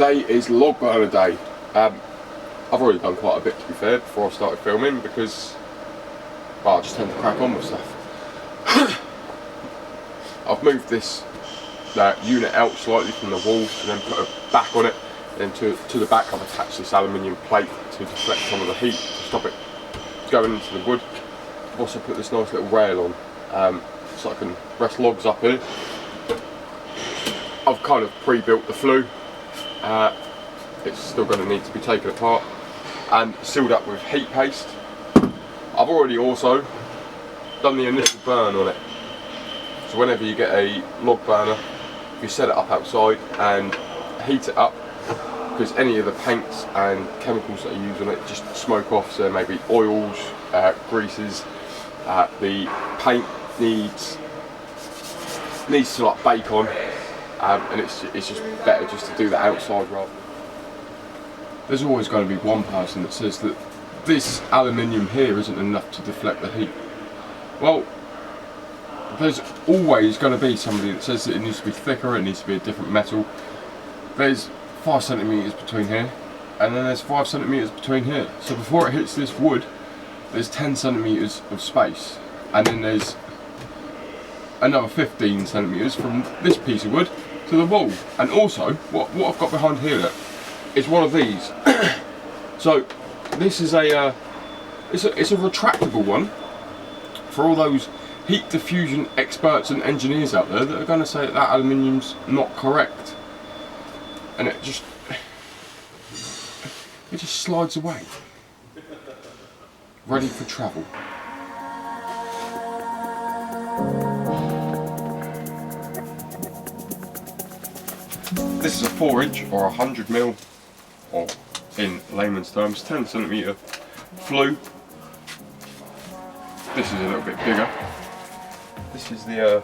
today is log burner day. I've already done quite a bit, to be fair, before I started filming, because well, I just tend to crack on with stuff. I've moved this unit out slightly from the wall and then put a back on it. Then to the back I've attached this aluminium plate to deflect some of the heat, to stop it going into the wood. I've also put this nice little rail on so I can rest logs up here. I've kind of pre-built the flue. It's still going to need to be taken apart and sealed up with heat paste. I've already also done the initial burn on it. So whenever you get a log burner, you set it up outside and heat it up, because any of the paints and chemicals that you use on it just smoke off. So maybe oils, greases, the paint needs to like bake on, and it's just better just to do that outside rather. There's always going to be one person that says that this aluminium here isn't enough to deflect the heat. Well, there's always going to be somebody that says that it needs to be thicker, it needs to be a different metal. There's 5 centimeters between here, and then there's 5 centimeters between here. So before it hits this wood, there's 10 centimeters of space, and then there's another 15 centimeters from this piece of wood to the wall. And also, what I've got behind here is one of these. So this is it's a retractable one for all those heat diffusion experts and engineers out there that are going to say that aluminium's not correct, and it just slides away, ready for travel. This is a 4-inch or 100mm, or in layman's terms 10 centimeter flue. This is a little bit bigger. This is the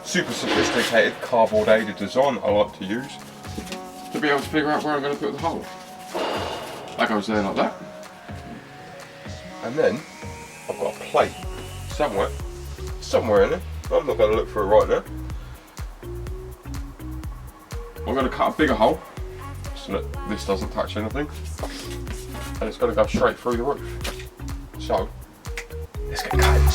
super sophisticated cardboard aided design I like to use to be able to figure out where I'm going to put the hole. That goes there like that. And then I've got a plate somewhere in it. I'm not going to look for it right now. I'm going to cut a bigger hole so that this doesn't touch anything, and it's going to go straight through the roof. So let's get cutting.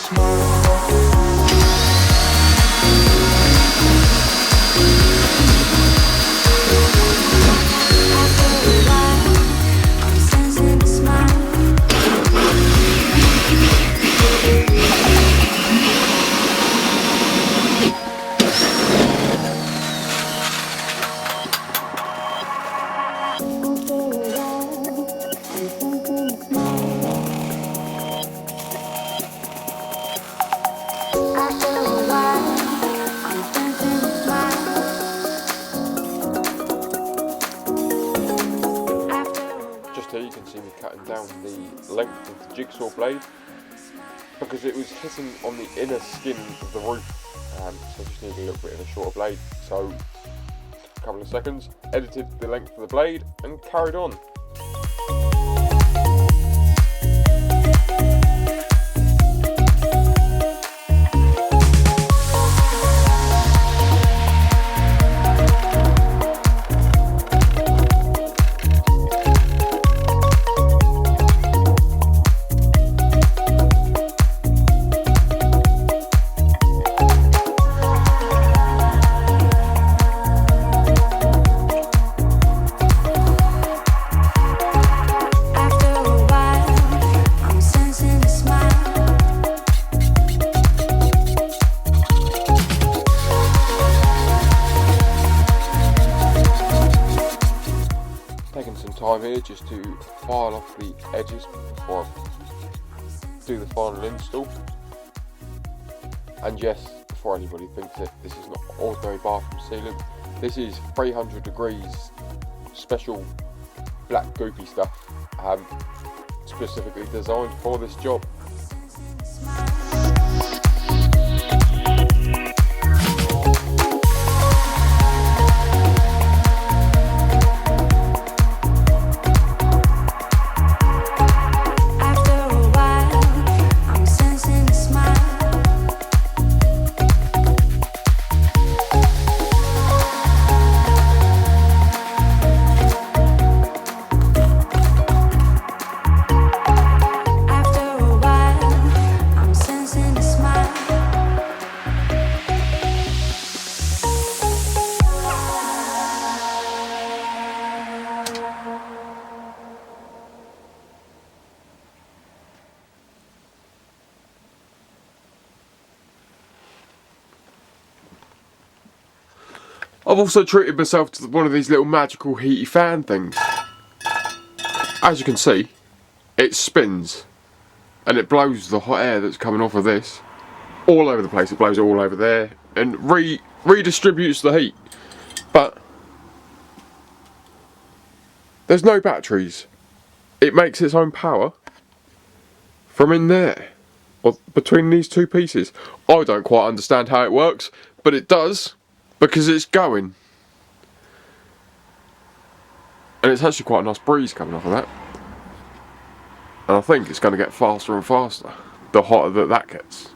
Here you can see me cutting down the length of the jigsaw blade because it was hitting on the inner skin of the roof, so I just needed a little bit of a shorter blade. So a couple of seconds, edited the length of the blade and carried on. Taking some time here just to file off the edges before I do the final install. And yes, before anybody thinks that this is not ordinary bathroom sealant, this is 300 degrees special black goopy stuff, specifically designed for this job. I've also treated myself to one of these little magical heaty fan things. As you can see, it spins and it blows the hot air that's coming off of this all over the place. It blows it all over there and redistributes the heat. But there's no batteries. It makes its own power from in there, or between these two pieces. I don't quite understand how it works, but it does, because it's going. And it's actually quite a nice breeze coming off of that. And I think it's going to get faster and faster the hotter that gets.